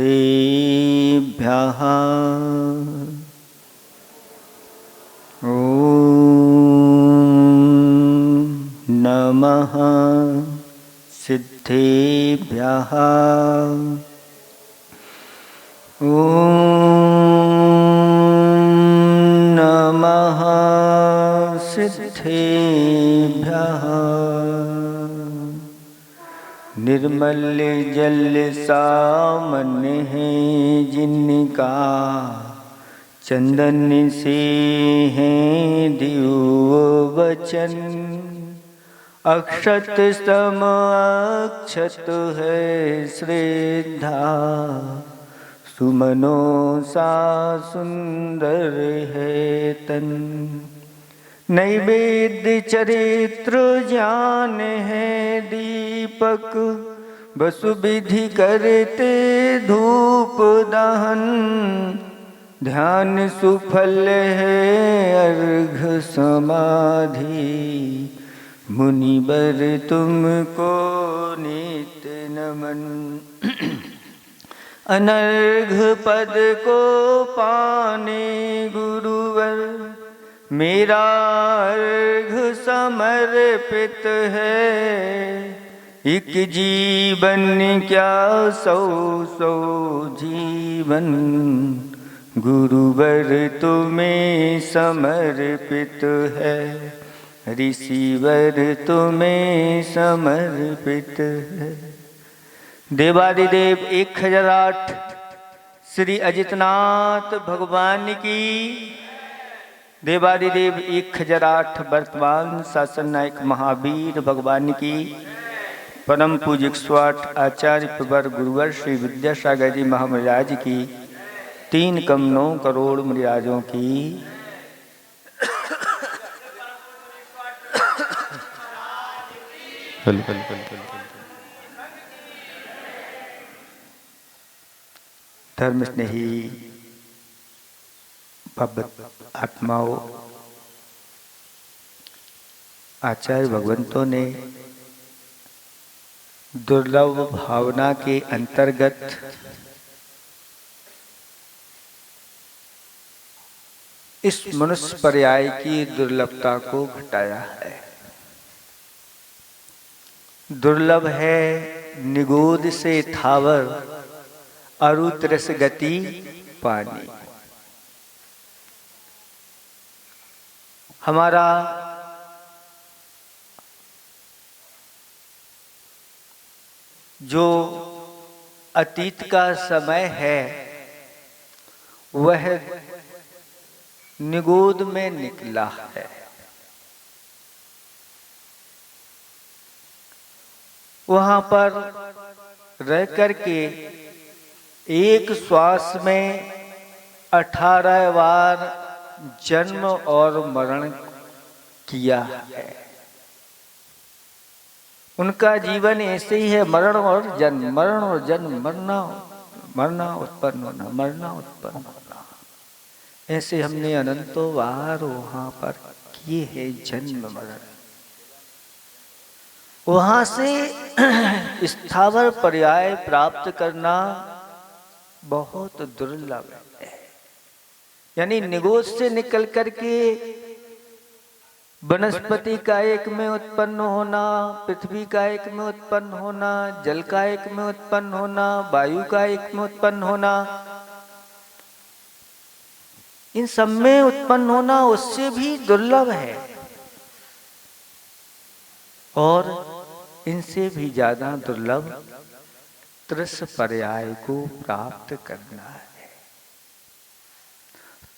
सिद्धेभ्यः ॐ नमः सिद्धेभ्यः ॐ नमः सिद्धेभ्यः। निर्मल जल सामन है जिनका, चंदन से है दिव्य वचन। अक्षत सम अक्षत है श्रद्धा, सुमनों सा सुंदर है तन। नैवेद्य चरित्र ज्ञान है दीपक, वसु विधि करते धूप दहन। ध्यान सुफल है अर्घ समाधि, मुनिवर तुमको नित्य नमन। अनर्घ पद को पाने गुरुवर, मेरा अर्घ समर्पित है। एक जीवन क्या सौ सौ जीवन, गुरुवर तुम्हें समर्पित है। ऋषिवर तुम्हें समर्पित है। देवादिदेव 1008 श्री अजितनाथ भगवान की। देवादिदेव 1008 वर्तमान शासन नायक महावीर भगवान की। परम पूज्य 108 आचार्य प्रवर गुरुवर श्री विद्यासागर जी महाराज की। 3 कम 9 करोड़ मुनिराजों की। धर्म स्नेही भगवत आत्माओं, आचार्य भगवंतों ने दुर्लभ भावना के अंतर्गत इस मनुष्य पर्याय की दुर्लभता को घटाया है। दुर्लभ है निगोद से थावर, अरुतरस गति पानी। हमारा जो अतीत का समय है वह निगोद में निकला है। वहां पर रह करके एक श्वास में 18 बार जन्म और मरण किया है। उनका जीवन ऐसे ही है, मरण और जन्म, मरण और जन्म, मरना मरना उत्पन्न होना, मरना उत्पन्न होना। ऐसे हमने अनंतों बार वहां पर किए हैं जन्म मरण। वहां से स्थावर पर्याय प्राप्त करना बहुत दुर्लभ है। यानी निगोद से निकल करके वनस्पति का एक में उत्पन्न होना, पृथ्वी का एक में उत्पन्न होना, जल का एक में उत्पन्न होना, वायु का एक में उत्पन्न होना, इन सब में उत्पन्न होना उससे भी दुर्लभ है। और इनसे भी ज्यादा दुर्लभ त्रिस पर्याय को प्राप्त करना है।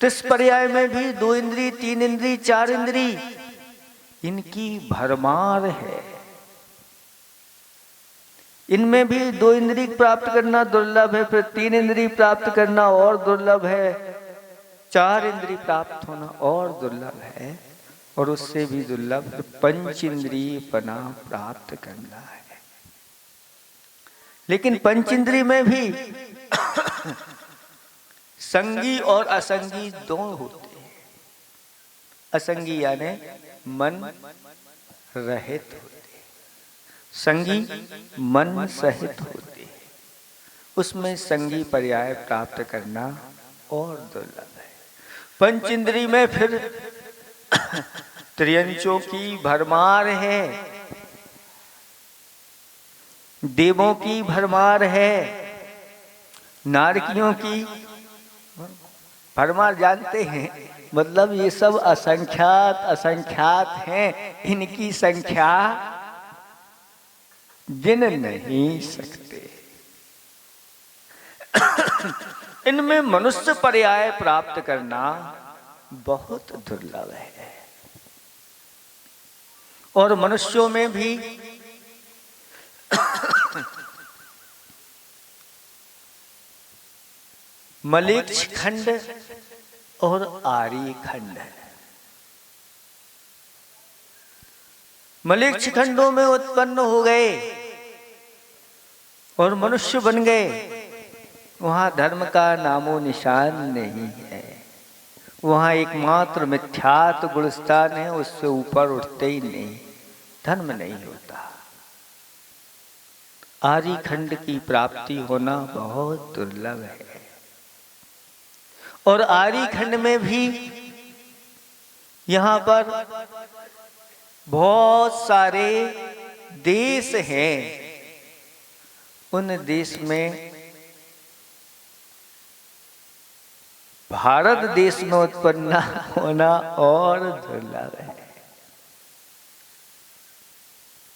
त्रिस पर्याय में भी 2 इंद्री, 3 इंद्री, 4 इंद्री, इनकी भरमार है। इनमें भी 2 इंद्री प्राप्त करना दुर्लभ है, फिर 3 इंद्री प्राप्त करना और दुर्लभ है, 4 इंद्री प्राप्त होना और दुर्लभ है, और उससे भी दुर्लभ 5 इंद्रिय पना प्राप्त करना है। लेकिन 5 इंद्रिय में भी संगी और असंगी दोनों होते हैं। असंगी यानी मन रहित होते, संगी मन सहित होते हैं। उसमें संगी पर्याय प्राप्त करना और दुर्लभ है। पंच इंद्री में फिर त्रियंचों की भरमार है, देवों की भरमार है, नारकियों की भरमार। जानते हैं मतलब ये सब असंख्यात हैं, इनकी संख्या गिन नहीं सकते। इनमें मनुष्य पर्याय प्राप्त करना बहुत दुर्लभ है। और मनुष्यों में भी मलेच्छ खंड और आर्य खंड। मलेच्छ खंडों में उत्पन्न हो गए और मनुष्य बन गए, वहां धर्म का नामो निशान नहीं है। वहां एकमात्र मिथ्यात्व गुणस्थान है, उससे ऊपर उठते ही नहीं, धर्म नहीं होता। आर्य खंड की प्राप्ति होना बहुत दुर्लभ है। और आर्य खंड में भी यहाँ पर बहुत सारे देश हैं। उन देश में भारत देश में उत्पन्न होना और दुर्लभ है।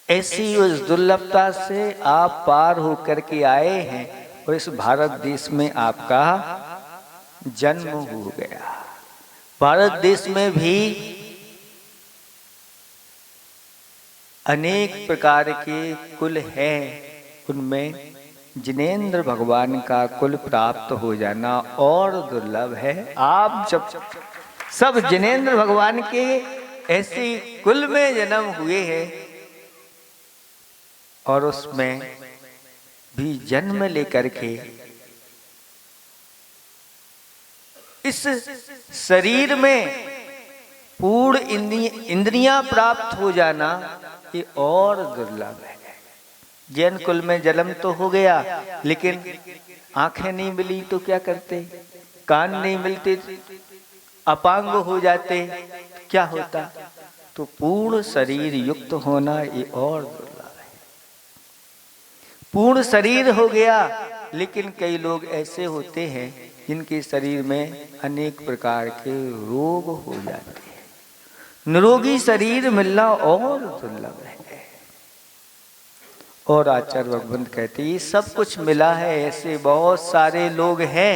ऐसी उस दुर्लभता से आप पार होकर के आए हैं और इस भारत देश में आपका जन्म हो गया। भारत देश में भी अनेक प्रकार के कुल हैं, उनमें जिनेंद्र भगवान का कुल प्राप्त हो जाना और दुर्लभ है। आप जब सब जिनेंद्र भगवान के ऐसे कुल में जन्म हुए हैं और उसमें भी जन्म लेकर के इस शरीर में पूर्ण इंद्रियां प्राप्त हो जाना ये और दुर्लभ है। जैन कुल में जन्म तो हो गया, लेकिन आंखें नहीं मिली तो क्या करते, कान नहीं मिलते, अपांग हो जाते, क्या होता। तो पूर्ण शरीर युक्त होना ये और दुर्लभ है। पूर्ण शरीर हो गया, लेकिन कई लोग ऐसे होते हैं जिनके शरीर में अनेक प्रकार के रोग हो जाते हैं। निरोगी शरीर मिलना और दुर्लभ है। और आचार्य भगवंत कहते ये सब कुछ मिला है, ऐसे बहुत सारे लोग हैं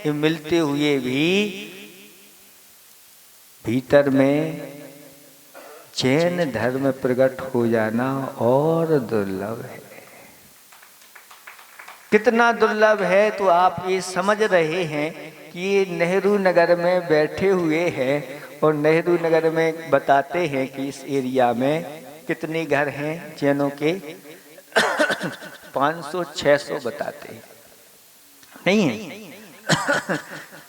ये मिलते हुए भी भीतर में जैन धर्म प्रकट हो जाना और दुर्लभ है। कितना दुर्लभ है तो आप ये समझ रहे हैं कि ये नेहरू नगर में बैठे हुए हैं और नेहरू नगर में बताते हैं कि इस एरिया में कितने घर हैं जैनों के 500-600 बताते हैं, नहीं है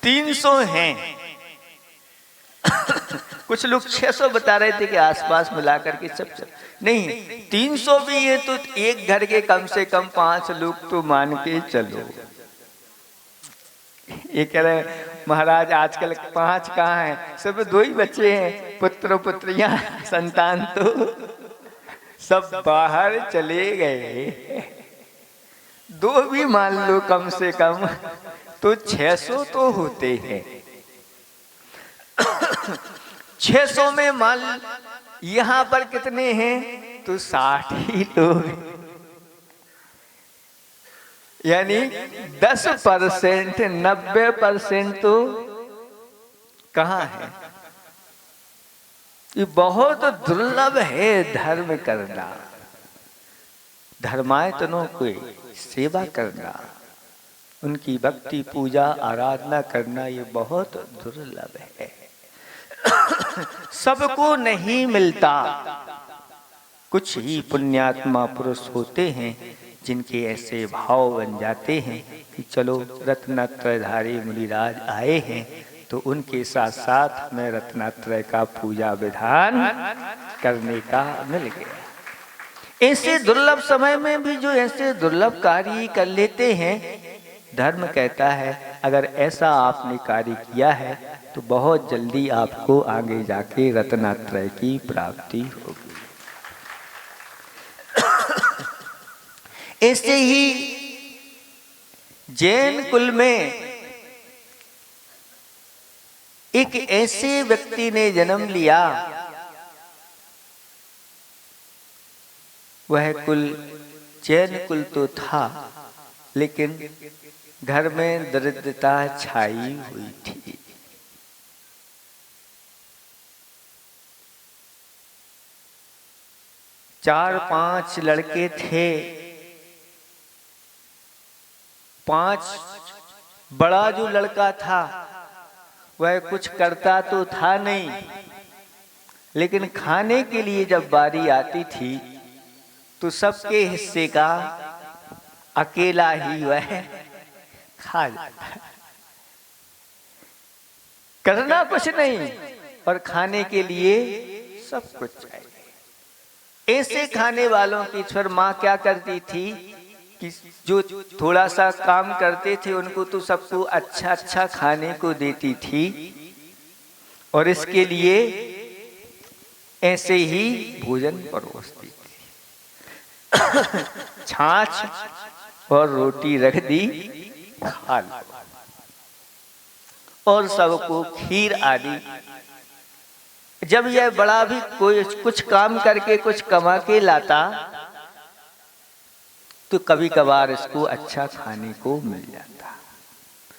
300 हैं। कुछ लोग 600 बता रहे थे कि आसपास मिलाकर के सब नहीं, 300 भी है तो एक घर के कम से कम 5 लोग तो मान के चलो। ये कह रहे महाराज आजकल 5 कहाँ हैं, सब 2 ही बच्चे हैं, पुत्र पुत्रियां, संतान तो सब बाहर चले गए। 2 भी मान लो कम से कम तो 600 तो होते हैं। 600 में मान यहाँ पर कितने हैं तो 60 ही लोग, यानी 10%, 90% तो कहाँ है। ये बहुत दुर्लभ है धर्म करना, धर्मायतनों की सेवा करना, उनकी भक्ति पूजा आराधना करना, ये बहुत दुर्लभ है। सबको नहीं मिलता। कुछ ही पुण्यात्मा पुरुष होते हैं जिनके ऐसे भाव बन जाते हैं कि चलो रत्नत्रयधारी मुनिराज आए हैं तो उनके साथ साथ हमें रत्नत्रय का पूजा विधान करने का मिल गया। ऐसे दुर्लभ समय में भी जो ऐसे दुर्लभ कार्य कर लेते हैं धर्म कहता है अगर ऐसा आपने कार्य किया है तो बहुत जल्दी आपको आगे जाके रत्नात्रय की प्राप्ति होगी। ऐसे ही जैन कुल में एक ऐसे व्यक्ति ने जन्म लिया, वह कुल जैन कुल तो था लेकिन घर में दरिद्रता छाई हुई थी। चार पांच लड़के थे, पांच बड़ा जो लड़का था वह कुछ करता तो था नहीं, लेकिन खाने के लिए जब बारी आती थी तो सबके हिस्से का अकेला ही वह खा जाता, करना कुछ नहीं और खाने के लिए सब कुछ चाहिए। ऐसे खाने वालों की फिर माँ क्या करती थी कि जो थोड़ा सा काम करते थे उनको तो सबको अच्छा अच्छा खाने को देती थी और इसके लिए ऐसे ही भोजन परोसती थी। छाछ और रोटी रख दी, खा लो, और सबको खीर आदि। जब यह बड़ा भी कोई कुछ काम करके कुछ कमा के लाता तो कभी कभार इसको अच्छा खाने को मिल जाता,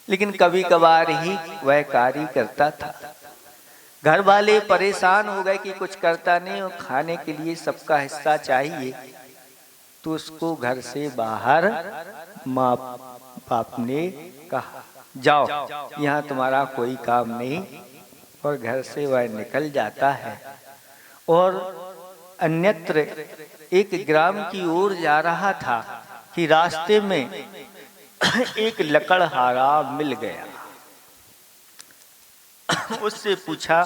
लेकिन कभी कभार ही वह कार्य करता था। घर वाले परेशान हो गए कि कुछ करता नहीं और खाने के लिए सबका हिस्सा चाहिए, तो उसको घर से बाहर माँ बाप ने कहा जाओ यहाँ तुम्हारा कोई काम नहीं, और घर से वह निकल जाता है और अन्यत्र एक ग्राम की ओर जा रहा था कि रास्ते में एक लकड़हारा मिल गया। उससे पूछा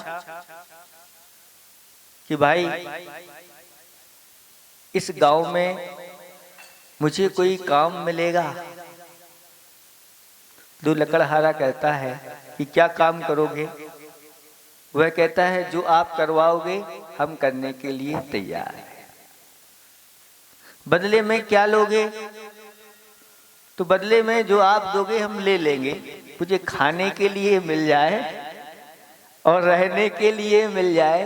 कि भाई इस गांव में मुझे कोई काम मिलेगा? तो लकड़हारा कहता है कि क्या काम करोगे? वह कहता है जो आप करवाओगे हम करने के लिए तैयार हैं। बदले में क्या लोगे? तो बदले में जो आप दोगे हम ले लेंगे, मुझे खाने के लिए मिल जाए और रहने के लिए मिल जाए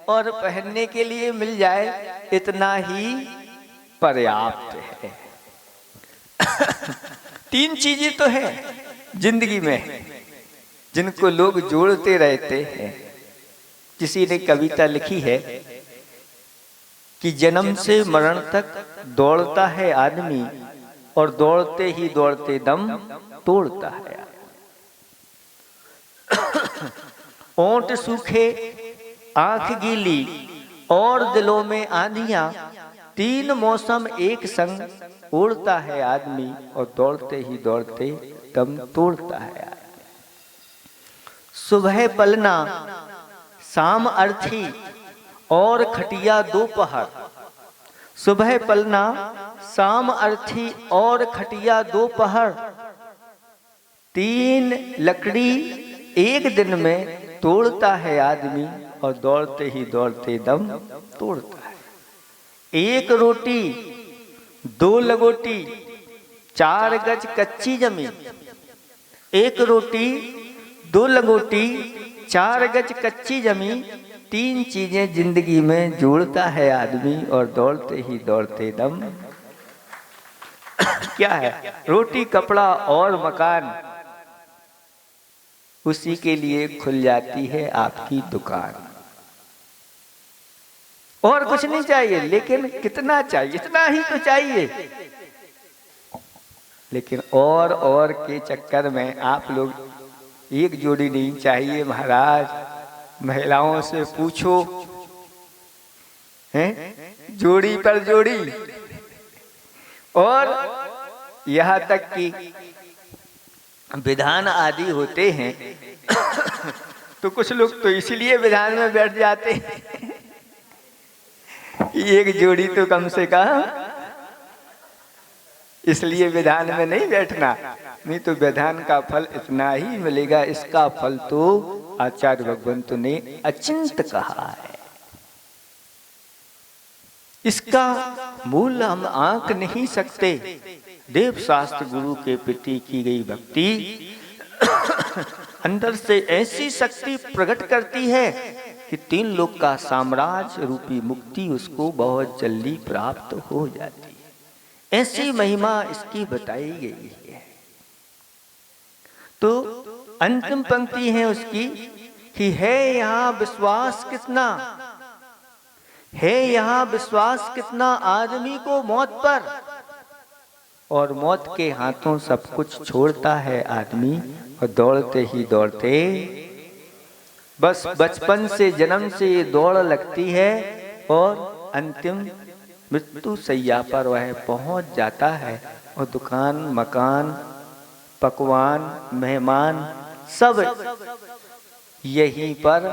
और पहनने के लिए मिल जाए, इतना ही पर्याप्त है। तीन चीजें तो हैं जिंदगी में जिनको लोग जोड़ते रहते हैं। किसी ने कविता लिखी है कि जन्म से मरण तक दौड़ता है आदमी और दौड़ते ही दौड़ते दम तोड़ता है। ओंठ सूखे आंख गीली और दिलों में आंधियां, तीन मौसम एक संग उड़ता है आदमी और दौड़ते ही दौड़ते दम तोड़ता है। सुबह पलना शाम अर्थी और खटिया दोपहर, सुबह पलना शाम अर्थी और खटिया दोपहर, तीन लकड़ी एक दिन में तोड़ता है आदमी और दौड़ते ही दौड़ते दम तोड़ता है। एक रोटी दो लगोटी चार गज कच्ची जमीन, एक रोटी दो लगोटी चार गज कच्ची जमीन, तीन चीजें जिंदगी में जोड़ता है आदमी और दौड़ते ही दौड़ते दम क्या है? रोटी कपड़ा और मकान, उसी के लिए खुल जाती है आपकी दुकान। और कुछ नहीं चाहिए, लेकिन कितना चाहिए? इतना ही तो चाहिए। लेकिन और के चक्कर में आप लोग एक जोड़ी नहीं चाहिए महाराज, महिलाओं से पूछो हैं, जोड़ी पर जोड़ी। और यहाँ तक कि विधान आदि होते हैं तो कुछ लोग तो इसलिए विधान में बैठ जाते हैं एक जोड़ी तो कम से कम इसलिए विधान में नहीं बैठना, नहीं तो विधान का फल इतना ही मिलेगा। इसका फल तो आचार्य भगवंत ने अचिंत कहा है। इसका मूल हम आंक नहीं सकते। देव शास्त्र गुरु के प्रति की गई भक्ति अंदर से ऐसी शक्ति प्रकट करती है कि 3 लोक का साम्राज्य रूपी मुक्ति उसको बहुत जल्दी प्राप्त हो जाती है। ऐसी महिमा इसकी बताई गई है। तो अंतिम पंक्ति है उसकी कि है यहाँ विश्वास कितना, है यहाँ विश्वास कितना आदमी को मौत पर, और मौत के हाथों सब कुछ छोड़ता है आदमी, और दौड़ते ही दौड़ते बस बचपन से जन्म से ये दौड़ लगती है और अंतिम मृत्यु सैया पर वह पहुंच जाता है। और दुकान, मकान, पकवान, मेहमान सब यहीं पर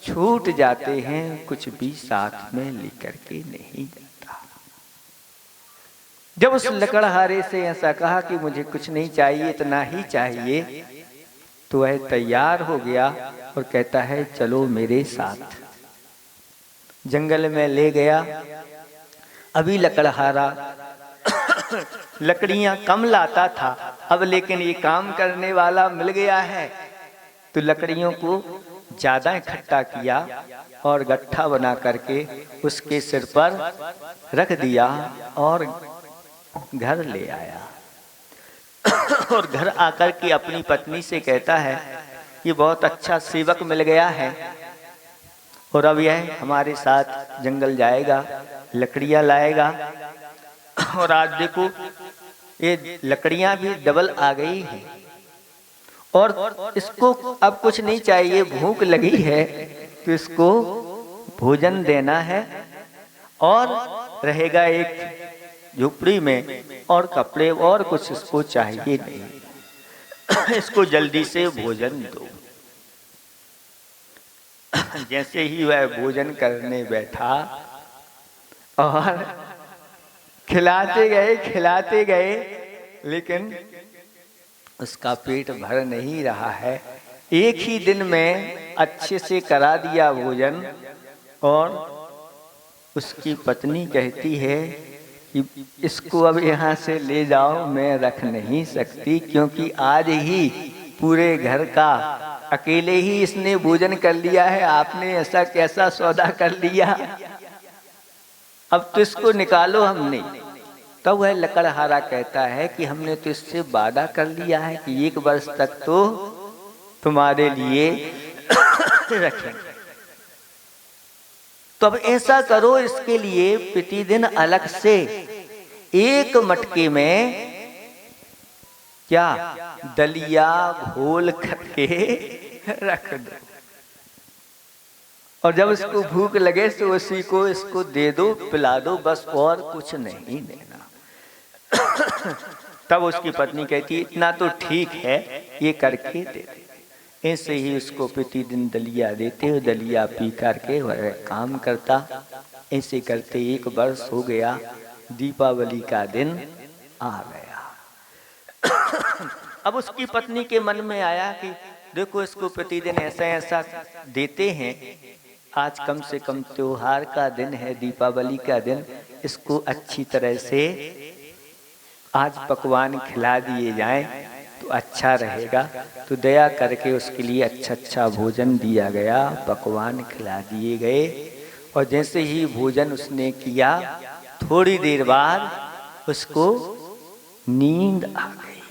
छूट जाते हैं, कुछ भी साथ में लेकर के नहीं जाता। जब उस लकड़हारे से ऐसा कहा कि मुझे कुछ नहीं चाहिए, इतना ही चाहिए, तो वह तैयार हो गया और कहता है चलो मेरे साथ। जंगल में ले गया। अभी लकड़हारा लकड़ियां कम लाता था, अब लेकिन ये काम करने वाला मिल गया है, तो लकड़ियों को ज्यादा इकट्ठा किया और गट्ठा बना करके उसके सिर पर रख दिया और घर ले आया। और घर आकर के अपनी पत्नी से कहता है ये बहुत अच्छा सेवक मिल गया है, और अब यह हमारे साथ जंगल जाएगा, लकड़ियां लाएगा। और आज देखो ये लकड़ियां भी डबल आ गई है, और इसको अब कुछ नहीं चाहिए, भूख लगी है, तो इसको भोजन देना है, और रहेगा एक झोपड़ी में, और कपड़े और कुछ इसको चाहिए नहीं। इसको जल्दी से भोजन दो। जैसे ही वह भोजन करने बैठा और खिलाते गए, लेकिन उसका पेट भर नहीं रहा है। एक ही दिन में अच्छे से करा दिया भोजन, और उसकी पत्नी कहती है कि इसको अब यहाँ से ले जाओ, मैं रख नहीं सकती, क्योंकि आज ही पूरे घर का अकेले ही इसने भोजन कर लिया है, आपने ऐसा कैसा सौदा कर लिया, अब तो इसको निकालो हमने। तब वह लकड़हारा कहता है कि हमने तो इससे वादा कर लिया है कि 1 वर्ष तक तो तुम्हारे लिए रखेंगे। तो अब ऐसा करो, इसके लिए प्रतिदिन अलग से एक मटके में क्या दलिया घोल करके रख दो, और जब इसको भूख लगे तो उसी को इसको दे दो, पिला दो, बस और कुछ नहीं देना। तब उसकी पत्नी कहती इतना तो ठीक है, ये करके दे दे। ऐसे ही उसको प्रतिदिन दलिया देते, दलिया पी करके वह काम करता। ऐसे करते 1 वर्ष हो गया। दीपावली का दिन आ गया। अब उसकी पत्नी के मन में आया कि देखो इसको प्रतिदिन ऐसा ऐसा देते हैं, आज कम से कम त्योहार का दिन है, दीपावली का दिन, इसको अच्छी तरह से आज पकवान खिला दिए जाएं तो अच्छा रहेगा। तो दया करके उसके लिए अच्छा भोजन दिया गया, पकवान खिला दिए गए। और जैसे ही भोजन उसने किया, थोड़ी देर बाद उसको नींद आ गई,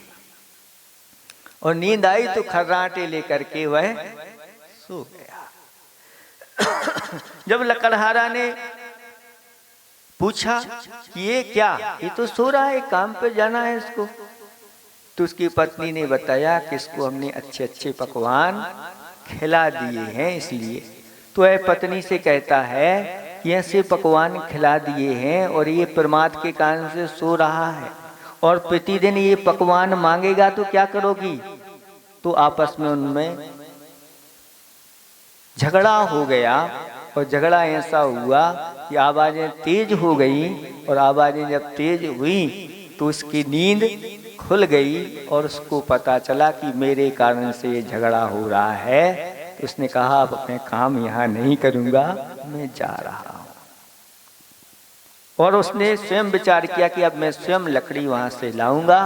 और नींद आई तो खर्राटे लेकर के वह सो गया। जब लकड़हारा ने पूछा कि ये क्या, ये तो सो रहा है, काम पे जाना है इसको, तो उसकी पत्नी ने बताया कि इसको हमने अच्छे पकवान खिला दिए हैं इसलिए। तो वह पत्नी से कहता है कि ऐसे पकवान खिला दिए हैं और ये प्रमाद के कारण से सो रहा है, और प्रतिदिन ये पकवान मांगेगा तो क्या करोगी। तो आपस में उनमें झगड़ा हो गया, और झगड़ा ऐसा हुआ कि आवाजें तेज हो गई, और आवाजें जब तेज हुई तो उसकी नींद खुल गई और उसको पता चला कि मेरे कारण से ये झगड़ा हो रहा है। तो उसने कहा अब मैं काम यहाँ नहीं करूँगा, मैं जा रहा हूँ। और उसने स्वयं विचार किया कि अब मैं स्वयं लकड़ी वहाँ से लाऊंगा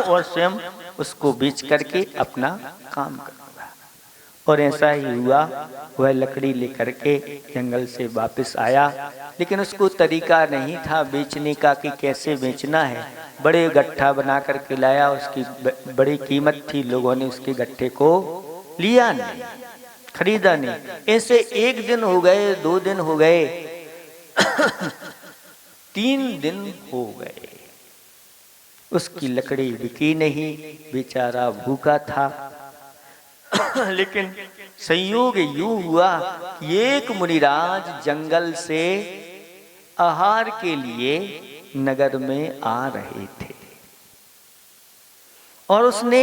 और स्वयं उसको बेच करके अपना काम करूँगा। और ऐसा ही हुआ, वह लकड़ी लेकर के जंगल से वापस आया, लेकिन उसको तरीका नहीं था बेचने का कि कैसे बेचना है। बड़े गट्ठा बना करके लाया, उसकी बड़ी कीमत थी, लोगों ने उसके गट्ठे को लिया नहीं, खरीदा नहीं। ऐसे 1 दिन हो गए, 2 दिन हो गए 3 दिन हो गए, उसकी लकड़ी बिकी नहीं, बेचारा भूखा था। लेकिन संयोग यूं हुआ कि एक मुनिराज जंगल से आहार के लिए नगर में आ रहे थे और उसने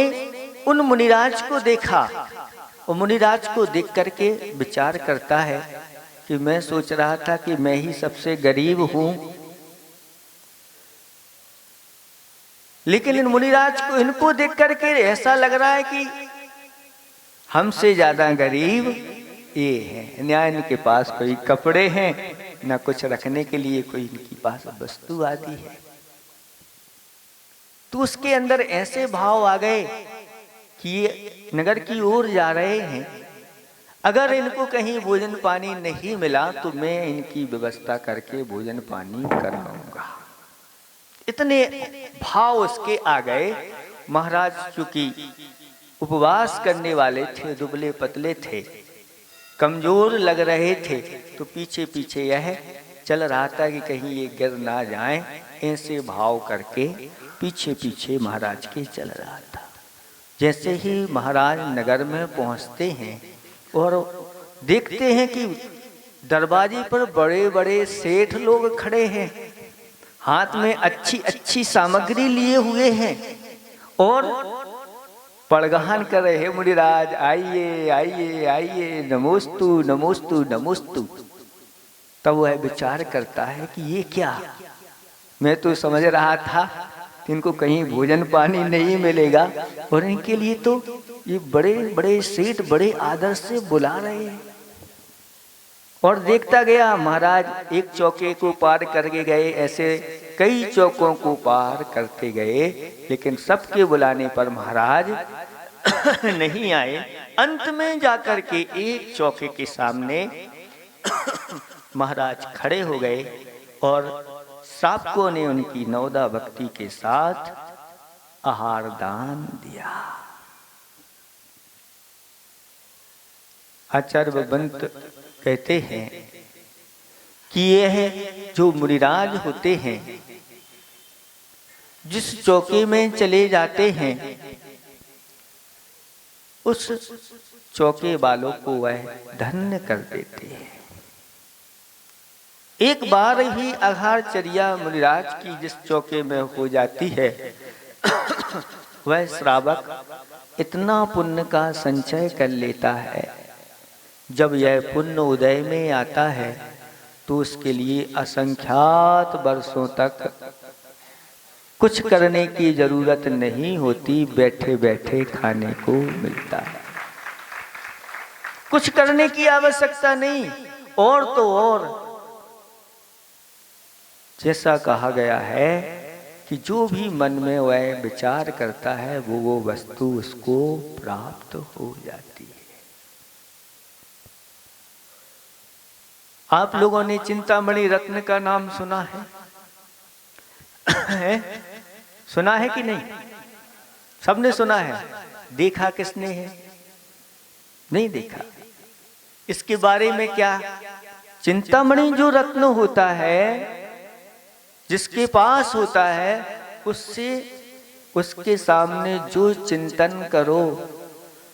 उन मुनिराज को देखा। और मुनिराज को देख करके विचार करता है कि मैं सोच रहा था कि मैं ही सबसे गरीब हूं, लेकिन इन मुनिराज को, इनको देख करके ऐसा लग रहा है कि हमसे ज्यादा गरीब ये है। न्याय इनके पास कोई कपड़े हैं, ना कुछ रखने के लिए कोई इनके पास वस्तु आदि है। तो उसके अंदर ऐसे भाव आ गए कि ये नगर की ओर जा रहे हैं, अगर इनको कहीं भोजन पानी नहीं मिला तो मैं इनकी व्यवस्था करके भोजन पानी कराऊंगा। इतने भाव उसके आ गए। महाराज चूंकि उपवास करने वाले थे, दुबले पतले थे, कमजोर लग रहे थे, तो पीछे पीछे यह चल रहा था कि कहीं ये गिर ना जाए। ऐसे भाव करके पीछे पीछे महाराज के चल रहा था। जैसे ही महाराज नगर में पहुंचते हैं और देखते हैं कि दरवाजे पर बड़े बड़े सेठ लोग खड़े हैं, हाथ में अच्छी अच्छी सामग्री लिए हुए हैं और पड़गान कर रहे हैं, मुनिराज आइए आइए आइए, नमोस्तु नमोस्तु नमोस्तु। तब वह विचार करता है कि ये क्या, मैं तो समझ रहा था कि इनको कहीं भोजन पानी नहीं मिलेगा और इनके लिए तो ये बड़े बड़े सेठ बड़े आदर से बुला रहे हैं। और देखता गया, महाराज एक चौके को पार करके गए, ऐसे कई चौकों को पार करते गए, लेकिन सबके बुलाने पर महाराज नहीं आए। अंत में जाकर के एक चौके के सामने महाराज खड़े हो गए और साधकों ने उनकी नवदा भक्ति के साथ आहार दान दिया। आचार्य भगवंत कहते हैं कि यह जो मुनिराज होते हैं, जिस चौके में चले जाते हैं, उस चौके वालों को वह धन्य कर देते हैं। एक बार ही आहारचर्या मुनिराज की जिस चौके में हो जाती है, वह श्रावक इतना पुण्य का संचय कर लेता है, जब यह पुण्य उदय में आता है तो उसके लिए असंख्यात वर्षों तक कुछ करने की जरूरत नहीं होती, बैठे बैठे खाने को मिलता है। कुछ करने की आवश्यकता नहीं। और तो और जैसा कहा गया है कि जो भी मन में वह विचार करता है वो वस्तु उसको प्राप्त हो जाती है। आप लोगों ने चिंतामणि रत्न का नाम सुना है? सुना है कि नहीं? सबने सुना है। देखा किसने है? नहीं देखा। इसके बारे में क्या? चिंतामणि जो रत्न होता है, जिसके पास होता है, उससे उसके सामने जो चिंतन करो,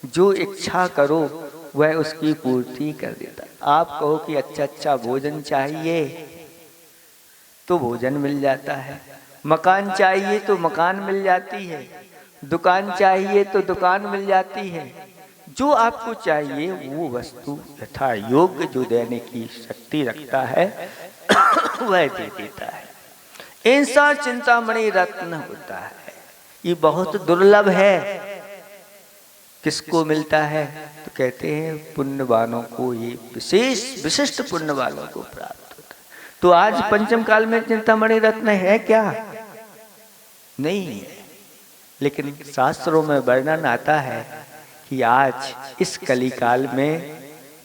जो इच्छा करो, वह उसकी पूर्ति कर देता है। आप कहो कि अच्छा अच्छा भोजन चाहिए तो भोजन मिल जाता है, मकान चाहिए तो मकान मिल जाती है, दुकान चाहिए तो दुकान मिल जाती है। जो आपको चाहिए वो वस्तु यथा योग्य जो देने की शक्ति रखता है वह दे देता है। ऐसा चिंतामणि रत्न होता है। ये बहुत दुर्लभ है। किसको मिलता है? तो कहते हैं पुण्यवानों को, ये विशेष विशिष्ट पुण्य वालों को प्राप्त होता है। तो आज पंचम काल में चिंतामणि रत्न है क्या? नहीं है। लेकिन शास्त्रों में वर्णन आता है कि आज इस कलिकाल में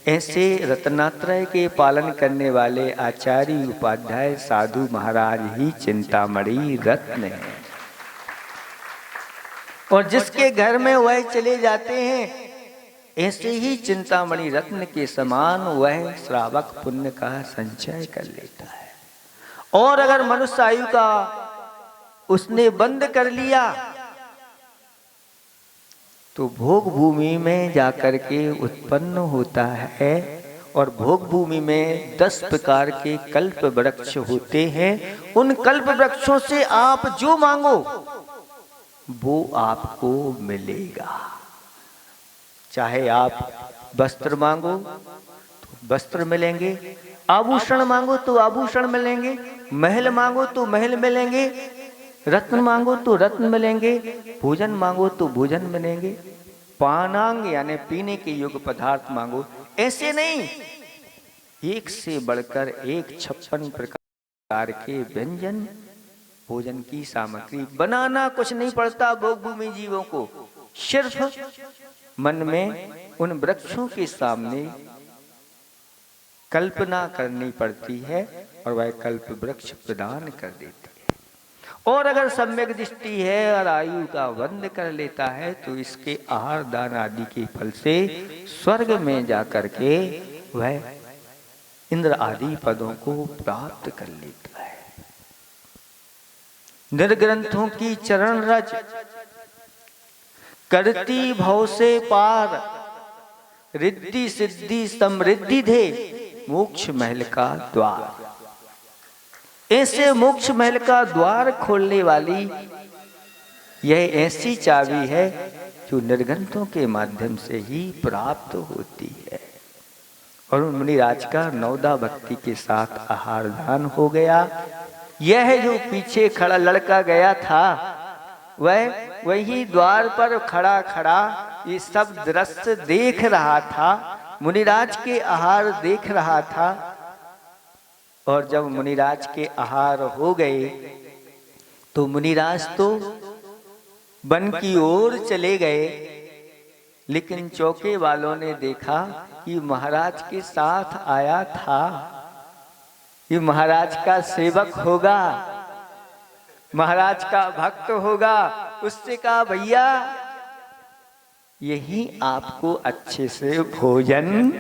ऐसे रत्नात्रय के पालन करने वाले आचार्य उपाध्याय साधु महाराज ही चिंतामणि रत्न है। और जिसके घर में वह चले जाते हैं, ऐसे ही चिंतामणि रत्न के समान वह श्रावक पुण्य का संचय कर लेता है। और अगर मनुष्य आयु का उसने बंद कर लिया तो भोग भूमि में जाकर के उत्पन्न होता है। और भोग भूमि में 10 प्रकार के कल्प वृक्ष होते हैं। उन कल्प वृक्षों से आप जो मांगो वो आपको मिलेगा। चाहे आप वस्त्र मांगो तो वस्त्र मिलेंगे, आभूषण मांगो तो आभूषण मिलेंगे, महल मांगो तो महल मिलेंगे, रत्न मांगो तो रत्न मिलेंगे, भोजन मांगो तो भोजन मिलेंगे, पानांग यानी पीने के योग्य पदार्थ मांगो। ऐसे नहीं, एक से बढ़कर एक 56 प्रकार के व्यंजन, भोजन की सामग्री बनाना कुछ नहीं पड़ता भोग भूमि जीवों को। सिर्फ मन में उन वृक्षों के सामने कल्पना करनी पड़ती है और वह कल्प वृक्ष प्रदान कर देते हैं। और अगर सम्यक दृष्टि है और आयु का बंद कर लेता है तो इसके आहार दान आदि के फल से स्वर्ग में जाकर के वह इंद्र आदि पदों को प्राप्त कर लेता है। निर्ग्रंथों की चरण रज करती भव से पार, रिद्धि सिद्धि समृद्धि दे मोक्ष महल का द्वार। ऐसे मोक्ष महल का द्वार खोलने वाली यह ऐसी चाबी है जो निर्ग्रंथों के माध्यम से ही प्राप्त होती है। और मुनिराज का नवदा भक्ति के साथ आहार दान हो गया। यह जो पीछे खड़ा लड़का गया था वह वही द्वार पर खड़ा खड़ा ये सब दृश्य देख रहा था, मुनिराज के आहार देख रहा था। और जब मुनिराज के आहार हो गए तो मुनिराज तो वन की ओर चले गए, लेकिन चौके वालों ने देखा कि महाराज के साथ आया था, ये महाराज का सेवक होगा, महाराज का भक्त होगा। उससे कहा भैया यही आपको अच्छे से भोजन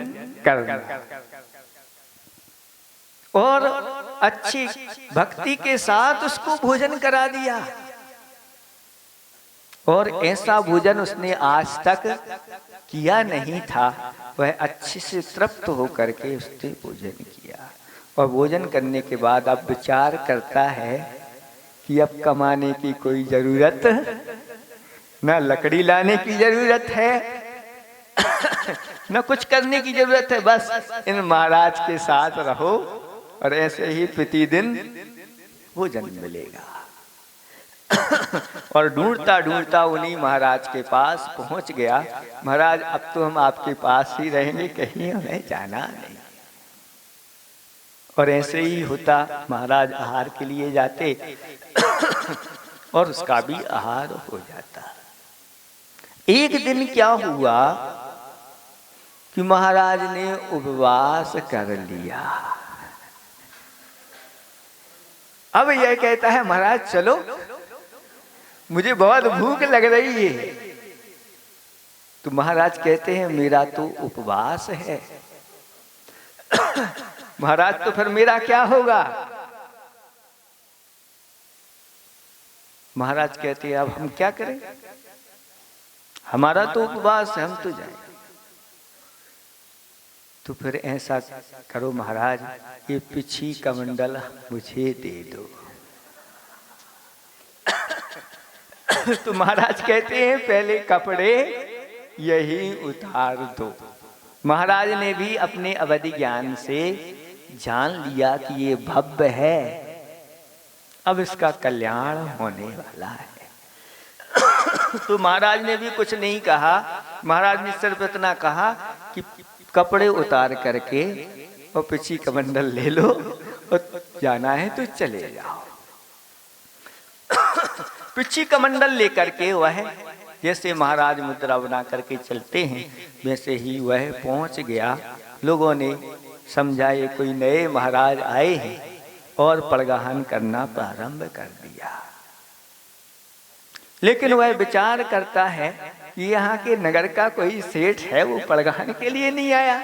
करना। और अच्छी भक्ति के साथ उसको भोजन करा दिया। और ऐसा भोजन उसने आज तक किया नहीं था। वह अच्छे से तृप्त होकर के उसने भोजन किया। और भोजन करने के बाद अब विचार करता है कि अब कमाने की कोई जरूरत न, लकड़ी लाने की जरूरत है न कुछ करने की जरूरत है। बस इन महाराज के साथ रहो और ऐसे ही प्रतिदिन भोजन मिलेगा। और ढूंढता ढूंढता उन्हीं महाराज के पास पहुंच गया। महाराज अब तो हम आपके पास ही रहेंगे, कहीं हमें जाना नहीं। और ऐसे ही होता, महाराज आहार के लिए जाते और उसका भी आहार हो जाता। एक दिन क्या हुआ कि महाराज ने उपवास कर लिया। अब यह कहता है महाराज चलो, मुझे बहुत भूख लग रही है। तो महाराज कहते हैं मेरा तो उपवास है। महाराज तो फिर मेरा क्या होगा? महाराज कहते हैं अब हम क्या करें, हमारा तो उपवास है, हम तो जाएं। तो फिर ऐसा करो महाराज, ये पिछी कमंडल मुझे दे दो। तो महाराज कहते हैं पहले कपड़े यही उतार दो। महाराज ने भी अपने अवधि ज्ञान से जान लिया कि ये भव्य है अब इसका कल्याण होने वाला है। तो महाराज ने भी कुछ नहीं कहा। महाराज ने सिर्फ इतना कहा कि कपड़े उतार करके और पिछी कमंडल ले लो और जाना है तो चले जाओ। पिछी कमंडल लेकर के वह जैसे महाराज मुद्रा बना करके चलते हैं वैसे ही वह पहुंच गया। लोगों ने समझा ये कोई नए महाराज आए हैं और परगाहन करना प्रारंभ कर दिया। लेकिन वह विचार करता है कि यहाँ के नगर का कोई सेठ है, वो परगाहन के लिए नहीं आया।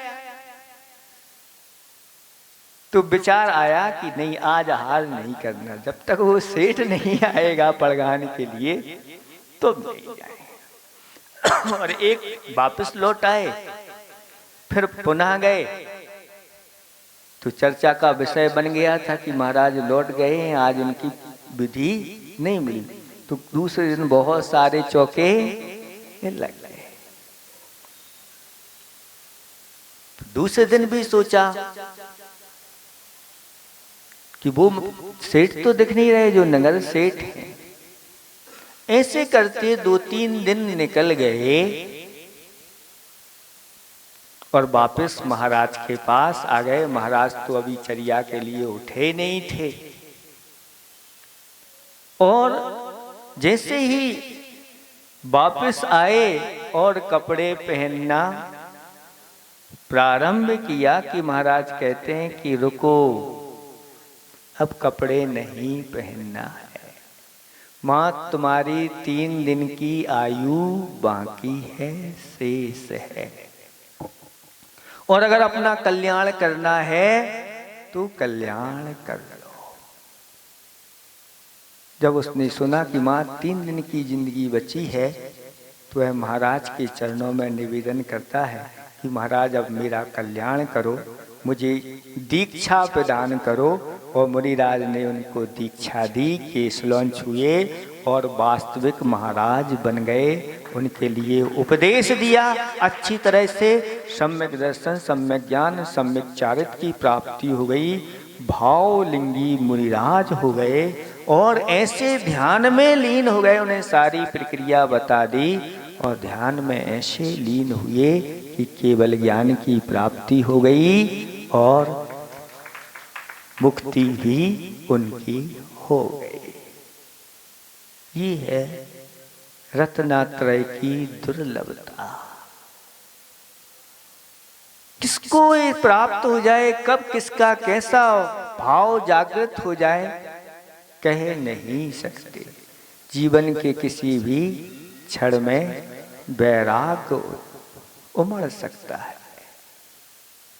तो विचार आया कि नहीं, आज हार नहीं करना, जब तक वो सेठ नहीं आएगा परगाहन के लिए तो नहीं जाए। और एक वापस लौट आए, फिर पुनः गए तो चर्चा का विषय बन गया था कि महाराज लौट गए हैं, आज उनकी विधि नहीं मिली। तो दूसरे दिन बहुत सारे चौके लग गए। दूसरे दिन भी सोचा कि वो सेठ तो दिख नहीं रहे जो नगर सेठ हैं। ऐसे करते 2-3 दिन निकल गए और वापस महाराज के पास आ गए। महाराज तो अभी चर्या के लिए उठे नहीं थे और जैसे ही वापस आए और कपड़े पहनना प्रारंभ किया कि महाराज कहते हैं कि रुको, अब कपड़े नहीं पहनना है, माँ तुम्हारी 3 दिन की आयु बाकी है, शेष है, और अगर अपना कल्याण करना है तो कल्याण कर लो। जब उसने सुना कि माँ 3 दिन की जिंदगी बची है तो वह महाराज के चरणों में निवेदन करता है कि महाराज अब मेरा कल्याण करो, मुझे दीक्षा प्रदान करो। और मुनिराज ने उनको दीक्षा दी, केसलोन छुए और वास्तविक महाराज बन गए। उनके लिए उपदेश दिया, अच्छी तरह से सम्यक दर्शन, सम्यक ज्ञान, सम्यक चारित्र की प्राप्ति हो गई, भावलिंगी मुनिराज हो गए और ऐसे ध्यान में लीन हो गए। उन्हें सारी प्रक्रिया बता दी और ध्यान में ऐसे लीन हुए कि केवल ज्ञान की प्राप्ति हो गई और मुक्ति भी उनकी हो गई। ये है रत्नात्रय की दुर्लभता। किसको ये प्राप्त हो जाए, कब किसका कैसा भाव जागृत हो जाए, कह नहीं सकते। जीवन के किसी भी क्षण में वैराग्य उमड़ सकता है।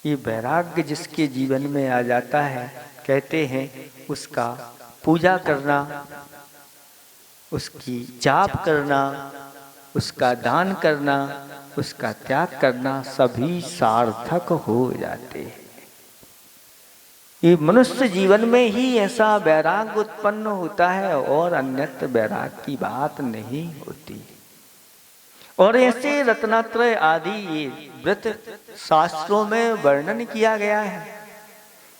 ये वैराग्य जिसके जीवन में आ जाता है, कहते हैं उसका पूजा करना, उसकी जाप करना, उसका दान करना, उसका त्याग करना सभी सार्थक हो जाते हैं। ये मनुष्य जीवन में ही ऐसा वैराग्य उत्पन्न होता है और अन्यत्र वैराग्य की बात नहीं होती। और ऐसे रत्नात्रय आदि ये व्रत शास्त्रों में वर्णन किया गया है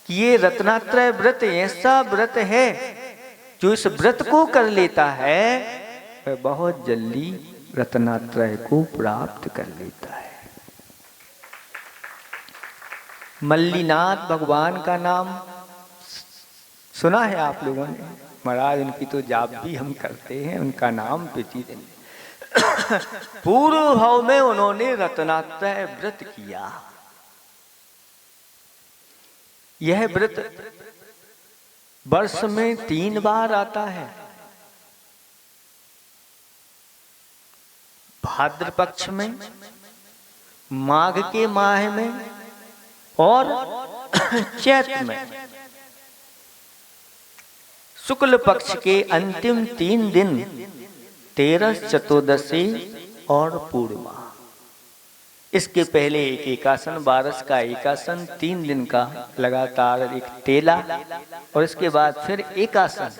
कि ये रत्नात्रय व्रत ऐसा व्रत है जो इस व्रत को कर लेता है वह बहुत जल्दी रत्नात्रय को प्राप्त कर लेता है। मल्लीनाथ भगवान का नाम सुना है आप लोगों ने? महाराज उनकी तो जाप भी हम करते हैं, उनका नाम प्रतिदिन। पूर्व भाव में उन्होंने रत्नात्रय व्रत किया। यह व्रत वर्ष में 3 बार आता है, भाद्र पक्ष में, माघ के माह में और चैत में। शुक्ल पक्ष के अंतिम 3 दिन 13, चतुर्दशी और पूर्णिमा। इसके पहले एक एकासन, 12 का एकासन, 3 दिन का लगातार एक तेला और इसके बाद फिर एकासन।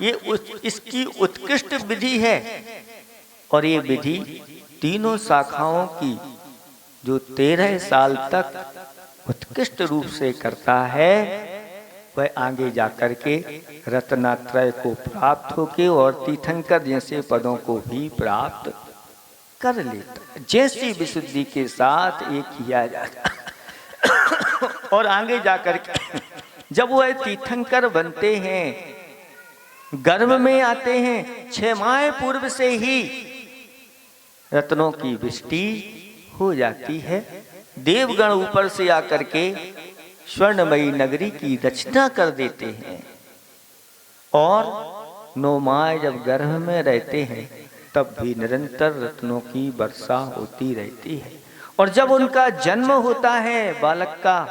ये इसकी उत्कृष्ट विधि है और ये विधि तीनों शाखाओं की जो 13 साल तक उत्कृष्ट रूप से करता है वह आगे जाकर के रत्नात्रय को प्राप्त होके और तीर्थंकर जैसे पदों को भी प्राप्त कर लेता, जैसी विशुद्धि के साथ ये किया जाता। और आगे जाकर के जब वह तीर्थंकर बनते हैं, गर्भ में आते हैं, 6 माह पूर्व से ही रत्नों की वृष्टि हो जाती है। देवगण ऊपर से आकर के स्वर्णमयी नगरी की रचना कर देते हैं और 9 माह जब गर्भ में रहते हैं तब भी निरंतर रत्नों की वर्षा होती रहती है। और जब उनका जन्म होता है, बालक का,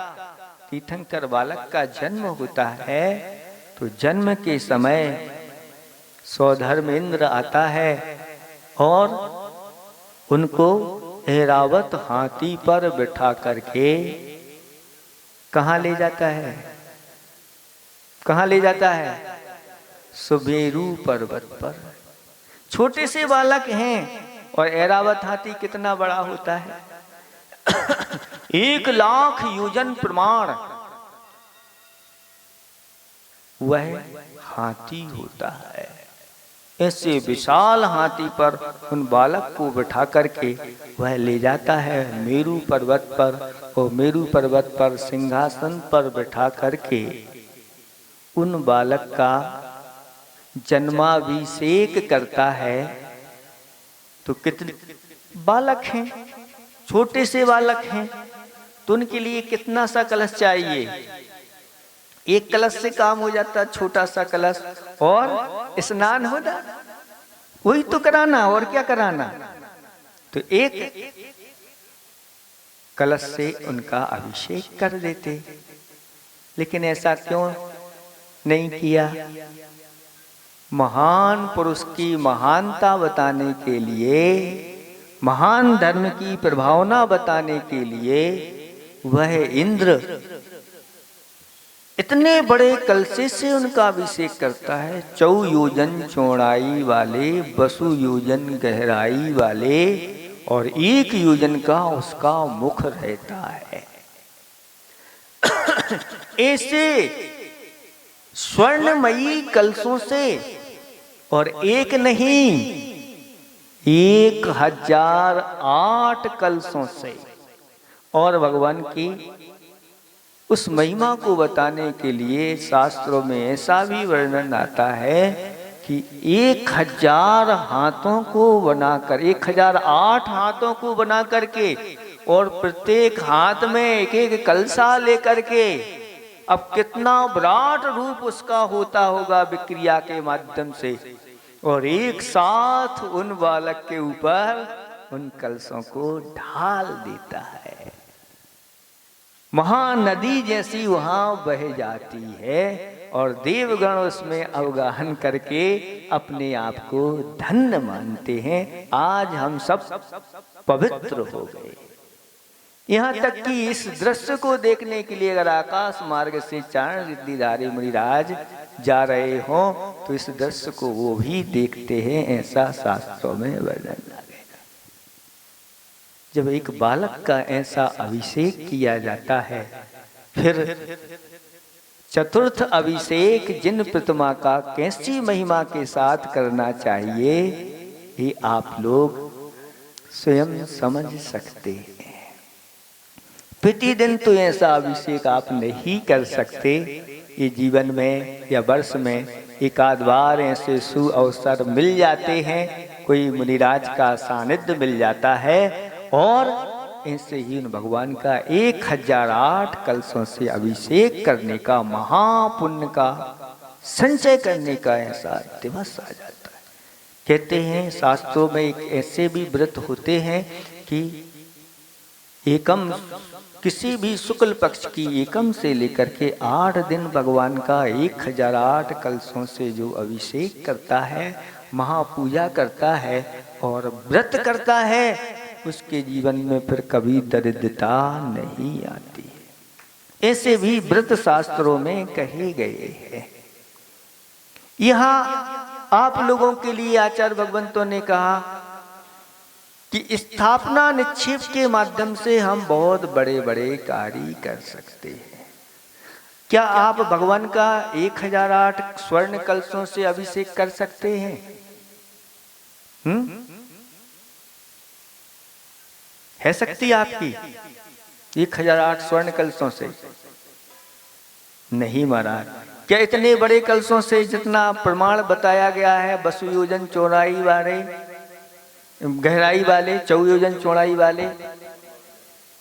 तीर्थंकर बालक का जन्म होता है, तो जन्म के समय सौधर्मेंद्र आता है और उनको ऐरावत हाथी पर बिठा करके कहाँ ले जाता है? कहाँ ले जाता है? सुमेरु पर्वत पर। छोटे से बालक हैं और ऐरावत हाथी कितना बड़ा होता है? 1,00,000 योजन प्रमाण वह हाथी होता है। ऐसे विशाल हाथी पर उन बालक को बिठा करके वह ले जाता है मेरु पर्वत पर, और मेरु पर्वत पर सिंहासन पर बिठा करके उन बालक का जन्माभिषेक करता है। तो कितने बालक हैं, छोटे से बालक हैं, तो उनके लिए कितना सा कलश चाहिए? 1 कलश से काम हो जाता, छोटा सा कलश, और स्नान होना, वही तो कराना, और क्या कराना। तो 1 कलश से उनका अभिषेक कर देते। लेकिन ऐसा क्यों नहीं किया? महान पुरुष की महानता बताने के लिए, महान धर्म की प्रभावना बताने के लिए वह इंद्र इतने बड़े कलशे से उनका अभिषेक करता है। 4 योजन चौड़ाई वाले, 20 योजन गहराई वाले और 1 योजन का उसका मुख रहता है। ऐसे स्वर्णमयी कलशों से, और एक नहीं 1008 कलशों से, और भगवान की उस महिमा को बताने के लिए शास्त्रों में ऐसा भी वर्णन आता है कि 1000 हाथों को बनाकर, 1008 हाथों को बना करके, और प्रत्येक हाथ में 1 कलशा लेकर के, अब कितना विराट रूप उसका होता होगा विक्रिया के माध्यम से, और एक साथ उन बालक के ऊपर उन कलशों को ढाल देता है। महानदी जैसी वहां बह जाती है और देवगण उसमें अवगाहन करके अपने आप को धन्य मानते हैं। आज हम सब पवित्र हो गए। यहाँ तक कि इस दृश्य को देखने के लिए अगर आकाश मार्ग से चारण रिद्धिधारी मुनिराज जा रहे हों तो इस दृश्य को वो भी देखते हैं, ऐसा शास्त्रों में वर्णन आ गया। जब एक बालक का ऐसा अभिषेक किया जाता है, फिर चतुर्थ अभिषेक जिन प्रतिमा का कैसी महिमा के साथ करना चाहिए, ये आप लोग स्वयं समझ सकते हैं। प्रतिदिन तो ऐसा अभिषेक आप नहीं कर सकते। ये जीवन में या वर्ष में 1 बार ऐसे सु अवसर मिल जाते हैं, कोई मुनिराज का सानिध्य मिल जाता है और ऐसे ही भगवान का 1008 कलशों से अभिषेक करने का, महापुण्य का संचय करने का ऐसा दिवस आ जाता है। कहते हैं शास्त्रों में एक ऐसे भी व्रत होते हैं कि एकम, किसी भी शुक्ल पक्ष की एकम से लेकर के 8 दिन भगवान का 1008 कलशों से जो अभिषेक करता है, महापूजा करता है और व्रत करता है, उसके जीवन में फिर कभी दरिद्रता नहीं आती है। ऐसे भी व्रत शास्त्रों में कहे गए हैं। यहाँ आप लोगों के लिए आचार्य भगवंतों ने कहा कि स्थापना निक्षेप के माध्यम से हम बहुत बड़े बड़े कार्य कर सकते हैं। क्या आप भगवान का 1008 स्वर्ण कलशों से अभिषेक कर सकते हैं? है शक्ति आपकी 1008 स्वर्ण कलशों से? नहीं महाराज। क्या इतने बड़े कलशों से, जितना प्रमाण बताया गया है, 2 योजन चौड़ाई वाले, गहराई वाले, 4 योजन चौड़ाई वाले,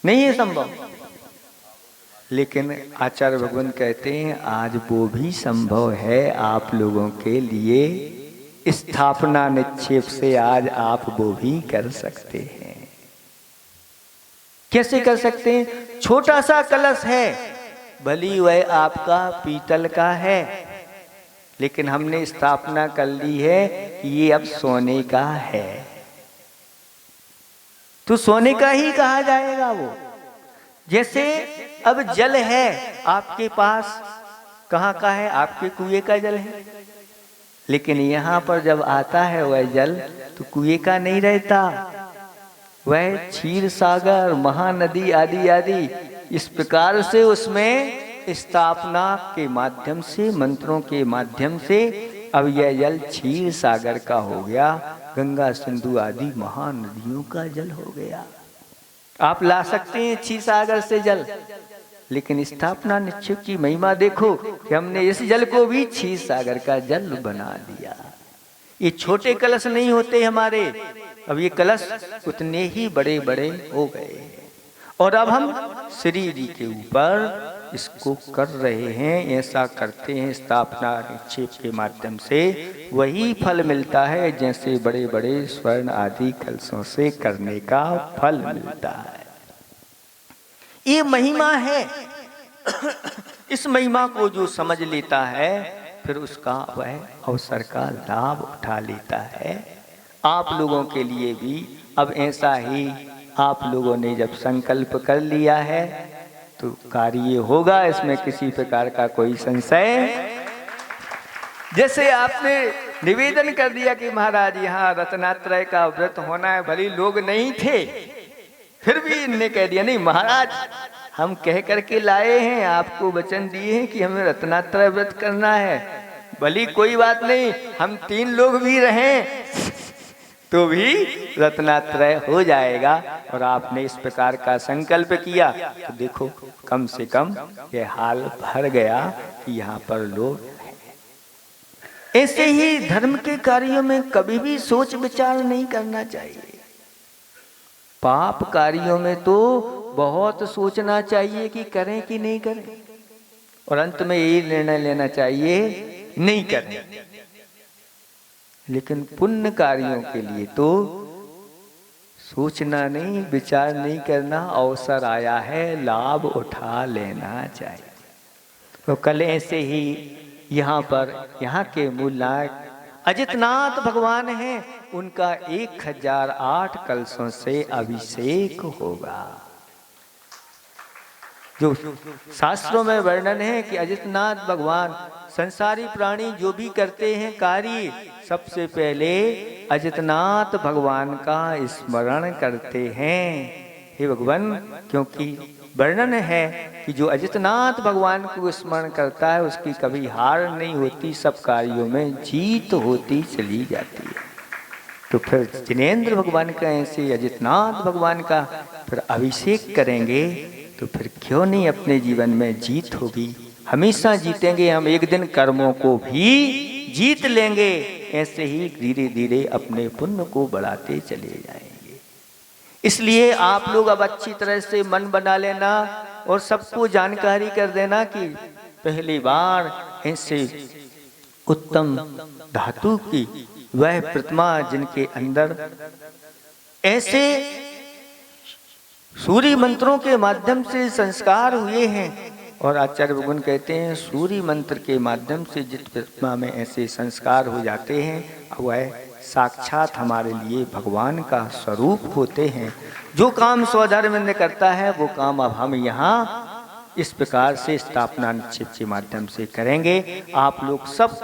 नहीं है संभव। लेकिन आचार्य भगवान कहते हैं आज वो भी संभव है आप लोगों के लिए। स्थापना निक्षेप से आज आप वो भी कर सकते हैं। कैसे कर सकते हैं? छोटा सा कलश है, भली वह आपका पीतल का है, लेकिन हमने स्थापना कर ली है ये अब सोने का है, तो सोने का ही कहा जाएगा वो। जैसे अब जल है आपके पास, कहाँ का है? आपके कुएं का जल है, लेकिन यहाँ पर जब आता है वह जल तो कुएं का नहीं रहता, वह क्षीर सागर, महानदी आदि आदि इस प्रकार से उसमें स्थापना के माध्यम से, मंत्रों के माध्यम से अब यह जल क्षीर सागर का हो गया, गंगा सिंधु आदि महानदियों का जल हो गया। आप ला सकते हैं क्षीर सागर से जल, लेकिन स्थापना निक्षेप की महिमा देखो कि हमने इस जल को भी क्षीर सागर का जल बना दिया। ये छोटे कलश नहीं होते हमारे, अब ये कलश उतने ही बड़े बड़े हो गए और अब हम श्री जी के ऊपर इसको कर रहे हैं। ऐसा करते हैं स्थापना निक्षेप के माध्यम से, वही फल मिलता है जैसे बड़े बड़े स्वर्ण आदि कलशों से करने का फल मिलता है। ये महिमा है। इस महिमा को जो समझ लेता है फिर उसका वह अवसर का लाभ उठा लेता है। आप लोगों के लिए भी अब ऐसा ही आप लोगों ने जब संकल्प कर लिया है तो कार्य होगा, इसमें किसी प्रकार का कोई संशय। जैसे आपने निवेदन कर दिया कि महाराज यहाँ रत्नात्रय का व्रत होना है, भली लोग नहीं थे फिर भी इनने कह दिया नहीं महाराज हम कह करके लाए हैं, आपको वचन दिए हैं कि हमें रत्नात्रय व्रत करना है, भली कोई बात नहीं हम 3 लोग भी रहें तो भी रत्नात्रय हो जाएगा। और आपने इस प्रकार का संकल्प किया तो देखो कम से कम ये हाल भर गया कि यहाँ पर लोग हैं। ऐसे ही धर्म के कार्यों में कभी भी सोच विचार नहीं करना चाहिए। पाप कार्यों में तो बहुत सोचना चाहिए कि करें कि नहीं करें, और अंत में यही निर्णय लेना चाहिए नहीं करें। लेकिन पुण्य कार्यों के लिए तो सोचना नहीं, विचार नहीं करना, अवसर आया है लाभ उठा लेना चाहिए। तो कल ऐसे ही यहाँ पर यहाँ के मूल नायक अजितनाथ भगवान हैं, उनका 1008 कलशों से अभिषेक होगा। जो शास्त्रों में वर्णन है कि अजितनाथ भगवान संसारी प्राणी जो भी करते हैं कार्य, सबसे पहले अजितनाथ भगवान का स्मरण करते हैं। हे भगवान, क्योंकि वर्णन है कि जो अजितनाथ भगवान को स्मरण करता है उसकी कभी हार नहीं होती, सब कार्यों में जीत होती चली जाती है। तो फिर जिनेंद्र भगवान का ऐसे अजितनाथ भगवान का फिर अभिषेक करेंगे तो फिर क्यों नहीं अपने जीवन में जीत होगी। हमेशा जीतेंगे हम, एक दिन कर्मों को भी जीत लेंगे। ऐसे ही धीरे धीरे अपने पुण्य को बढ़ाते चले जाएंगे। इसलिए आप लोग अब अच्छी तरह से मन बना लेना और सबको जानकारी कर देना कि पहली बार ऐसे उत्तम धातु की वह प्रतिमा जिनके अंदर ऐसे सूर्य मंत्रों के माध्यम से संस्कार हुए हैं, और आचार्य भगवान कहते हैं सूर्य मंत्र के माध्यम से जिस प्रतिमा में ऐसे संस्कार हो जाते हैं वह साक्षात हमारे लिए भगवान का स्वरूप होते हैं। जो काम स्वधर्म में करता है वो काम अब हम यहाँ इस प्रकार से स्थापना निक्षेप के माध्यम से करेंगे। आप लोग सब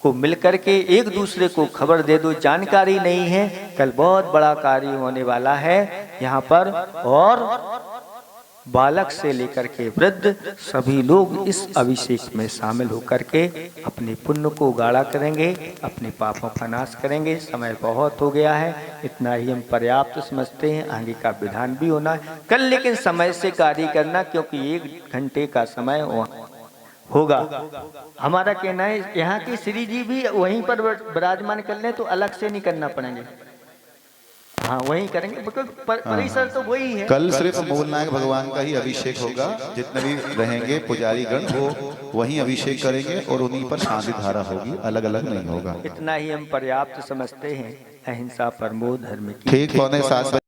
को मिलकर के एक दूसरे को खबर दे दो, जानकारी नहीं है, कल बहुत बड़ा कार्य होने वाला है यहाँ पर। और बालक से लेकर के वृद्ध सभी लोग इस अभिषेक में शामिल होकर के अपने पुण्य को गाढ़ा करेंगे, अपने पापों का नाश करेंगे। समय बहुत हो गया है, इतना ही हम पर्याप्त समझते हैं। आगे का विधान भी होना है कल, लेकिन समय से कार्य करना, क्योंकि 1 घंटे का समय होगा। हमारा कहना है यहाँ की श्री जी भी वहीं पर विराजमान कर लें तो अलग से नहीं करना पड़ेंगे। हाँ वही करेंगे, परिसर तो वही है। कल सिर्फ मूलनायक भगवान का ही अभिषेक होगा। जितने भी रहेंगे पुजारी गण वो वहीं अभिषेक करेंगे और उन्हीं पर शांति धारा होगी, अलग अलग नहीं होगा। इतना ही हम पर्याप्त समझते हैं। अहिंसा परमो धर्म की। ठीक 6:45